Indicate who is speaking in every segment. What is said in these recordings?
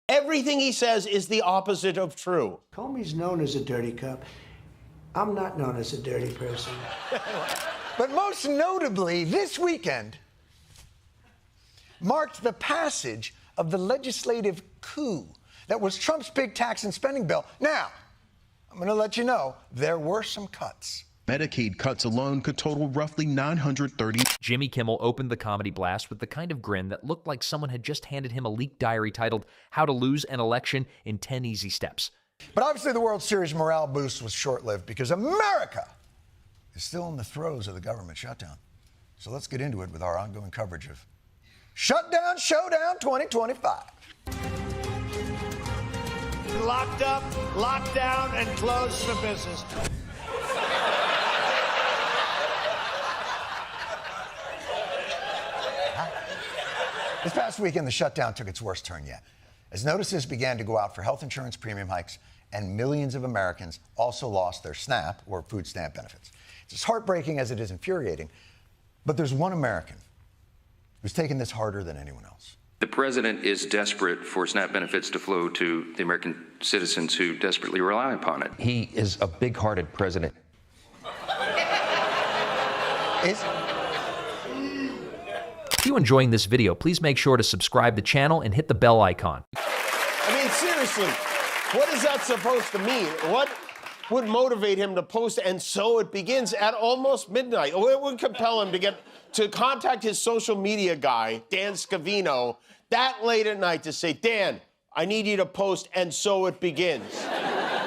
Speaker 1: Everything he says is the opposite of true.
Speaker 2: Comey's known as a dirty cop. I'm not known as a dirty person.
Speaker 3: But most notably, this weekend marked the passage of the legislative coup that was Trump's big tax and spending bill. Now, I'm going to let you know, there were some cuts.
Speaker 4: Medicaid cuts alone could total roughly $930.
Speaker 5: Jimmy Kimmel opened the comedy blast with the kind of grin that looked like someone had just handed him a leaked diary titled How to Lose an Election in 10 Easy Steps.
Speaker 3: But obviously the World Series morale boost was short-lived because America is still in the throes of the government shutdown. So let's get into it with our ongoing coverage of Shutdown Showdown 2025.
Speaker 1: Locked up, locked down, and closed for business.
Speaker 3: This past weekend, the shutdown took its worst turn yet, as notices began to go out for health insurance premium hikes, and millions of Americans also lost their SNAP, or food stamp benefits. It's as heartbreaking as it is infuriating, but there's one American who's taken this harder than anyone else.
Speaker 6: The president is desperate for SNAP benefits to flow to the American citizens who desperately rely upon it.
Speaker 7: He is a big-hearted president.
Speaker 5: If you're enjoying this video, please make sure to subscribe to the channel and hit the bell icon.
Speaker 1: I mean, seriously, what is that supposed to mean? What would motivate him to post "and so it begins" at almost midnight? What would compel him to contact his social media guy, Dan Scavino, that late at night to say, Dan, I need you to post "and so it begins"?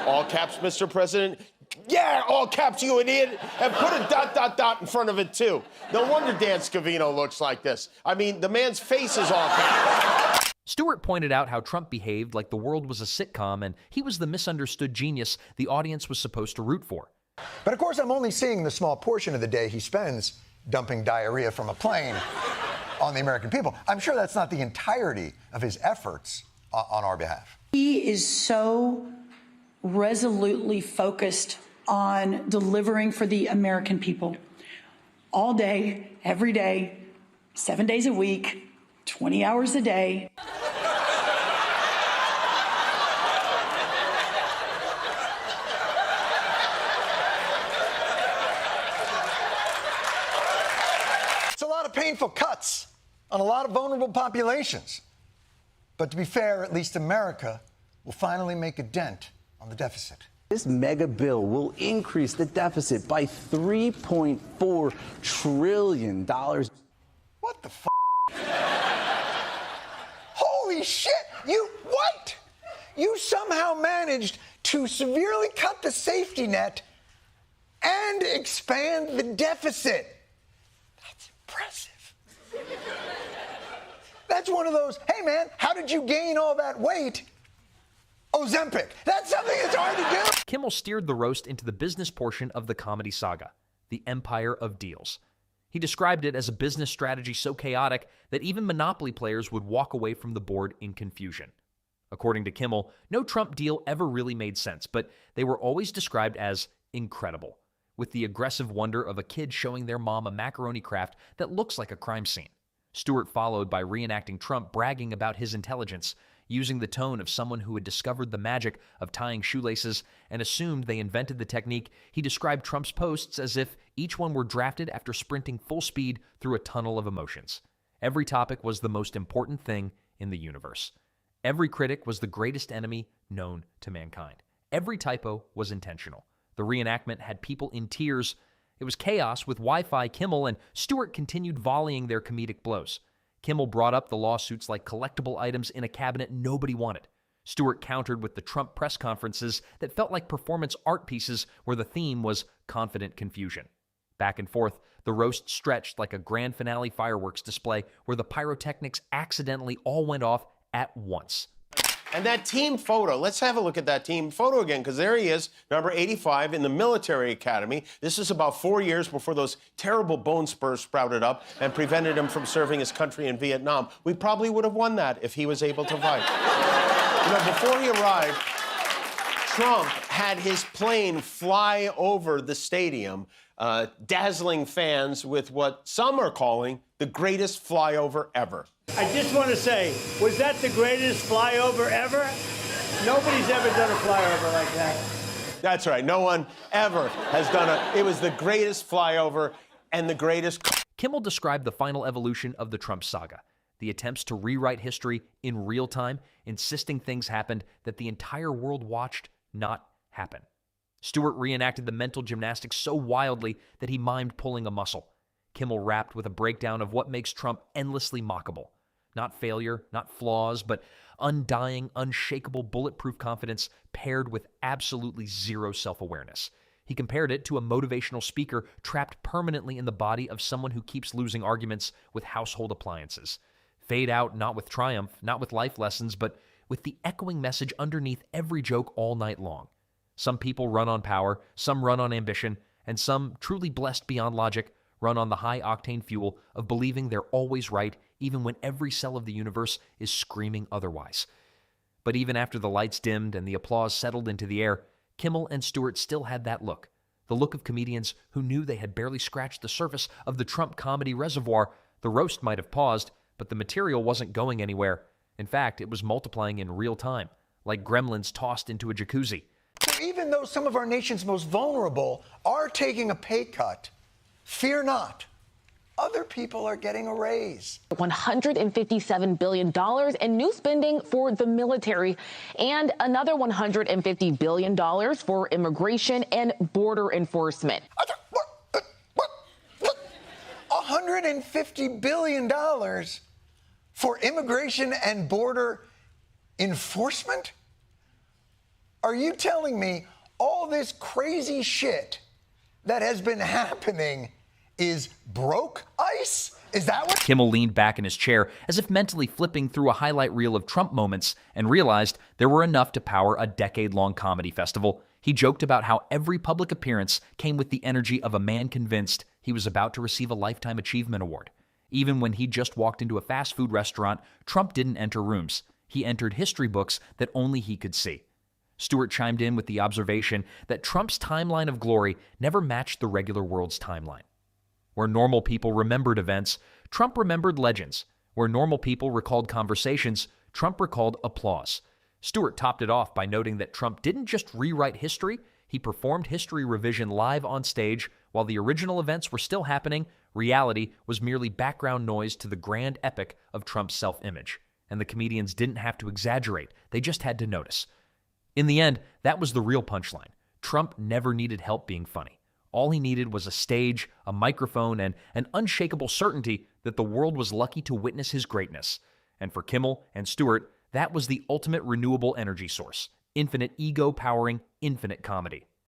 Speaker 1: All caps, Mr. President. Yeah, all caps, you idiot. And put a ... in front of it, too. No wonder Dan Scavino looks like this. I mean, the man's face is all caps.
Speaker 5: Stewart pointed out how Trump behaved like the world was a sitcom and he was the misunderstood genius the audience was supposed to root for.
Speaker 3: But of course, I'm only seeing the small portion of the day he spends dumping diarrhea from a plane on the American people. I'm sure that's not the entirety of his efforts on our behalf.
Speaker 8: He is so resolutely focused on delivering for the American people all day, every day, 7 days a week, 20 hours a day.
Speaker 3: It's a lot of painful cuts on a lot of vulnerable populations. But to be fair, at least America will finally make a dent on the deficit.
Speaker 9: This mega bill will increase the deficit by $3.4 trillion.
Speaker 3: What the f***? Holy shit! What? You somehow managed to severely cut the safety net and expand the deficit. That's impressive. That's one of those, hey man, how did you gain all that weight? Ozempic. That's something that's hard to do.
Speaker 5: Kimmel steered the roast into the business portion of the comedy saga, the empire of deals. He described it as a business strategy so chaotic that even Monopoly players would walk away from the board in confusion. According to Kimmel, no Trump deal ever really made sense, but they were always described as incredible, with the aggressive wonder of a kid showing their mom a macaroni craft that looks like a crime scene. Stewart followed by reenacting Trump bragging about his intelligence, using the tone of someone who had discovered the magic of tying shoelaces and assumed they invented the technique. He described Trump's posts as if each one were drafted after sprinting full speed through a tunnel of emotions. Every topic was the most important thing in the universe. Every critic was the greatest enemy known to mankind. Every typo was intentional. The reenactment had people in tears. It was chaos with Wi-Fi. Kimmel and Stewart continued volleying their comedic blows. Kimmel brought up the lawsuits like collectible items in a cabinet nobody wanted. Stewart countered with the Trump press conferences that felt like performance art pieces where the theme was confident confusion. Back and forth, the roast stretched like a grand finale fireworks display where the pyrotechnics accidentally all went off at once.
Speaker 1: And that team photo, let's have a look at that team photo again, because there he is, number 85 in the military academy. This is about 4 years before those terrible bone spurs sprouted up and prevented him from serving his country in Vietnam. We probably would have won that if he was able to fight. You know, before he arrived, Trump had his plane fly over the stadium, dazzling fans with what some are calling the greatest flyover ever.
Speaker 10: I just want to say, was that the greatest flyover ever? Nobody's ever done a flyover like that.
Speaker 1: That's right. No one ever has done it. It was the greatest flyover and the greatest.
Speaker 5: Kimmel described the final evolution of the Trump saga, the attempts to rewrite history in real time, insisting things happened that the entire world watched not happen. Stewart reenacted the mental gymnastics so wildly that he mimed pulling a muscle. Kimmel rapped with a breakdown of what makes Trump endlessly mockable. Not failure, not flaws, but undying, unshakable, bulletproof confidence paired with absolutely zero self-awareness. He compared it to a motivational speaker trapped permanently in the body of someone who keeps losing arguments with household appliances. Fade out not with triumph, not with life lessons, but with the echoing message underneath every joke all night long. Some people run on power, some run on ambition, and some, truly blessed beyond logic, run on the high-octane fuel of believing they're always right, even when every cell of the universe is screaming otherwise. But even after the lights dimmed and the applause settled into the air, Kimmel and Stewart still had that look, the look of comedians who knew they had barely scratched the surface of the Trump comedy reservoir. The roast might have paused, but the material wasn't going anywhere. In fact, it was multiplying in real time, like gremlins tossed into a jacuzzi.
Speaker 3: So even though some of our nation's most vulnerable are taking a pay cut, fear not. Other people are getting a raise.
Speaker 11: $157 billion in new spending for the military and another $150 billion for immigration and border enforcement.
Speaker 3: $150 billion for immigration and border enforcement? Are you telling me all this crazy shit that has been happening is broke ice? Is that what?
Speaker 5: Kimmel leaned back in his chair as if mentally flipping through a highlight reel of Trump moments and realized there were enough to power a decade-long comedy festival. He joked about how every public appearance came with the energy of a man convinced he was about to receive a Lifetime Achievement Award. Even when he just walked into a fast food restaurant, Trump didn't enter rooms. He entered history books that only he could see. Stewart chimed in with the observation that Trump's timeline of glory never matched the regular world's timeline. Where normal people remembered events, Trump remembered legends. Where normal people recalled conversations, Trump recalled applause. Stewart topped it off by noting that Trump didn't just rewrite history, he performed history revision live on stage. While the original events were still happening, reality was merely background noise to the grand epic of Trump's self-image. And the comedians didn't have to exaggerate, they just had to notice. In the end, that was the real punchline. Trump never needed help being funny. All he needed was a stage, a microphone, and an unshakable certainty that the world was lucky to witness his greatness. And for Kimmel and Stewart, that was the ultimate renewable energy source. Infinite ego powering infinite comedy.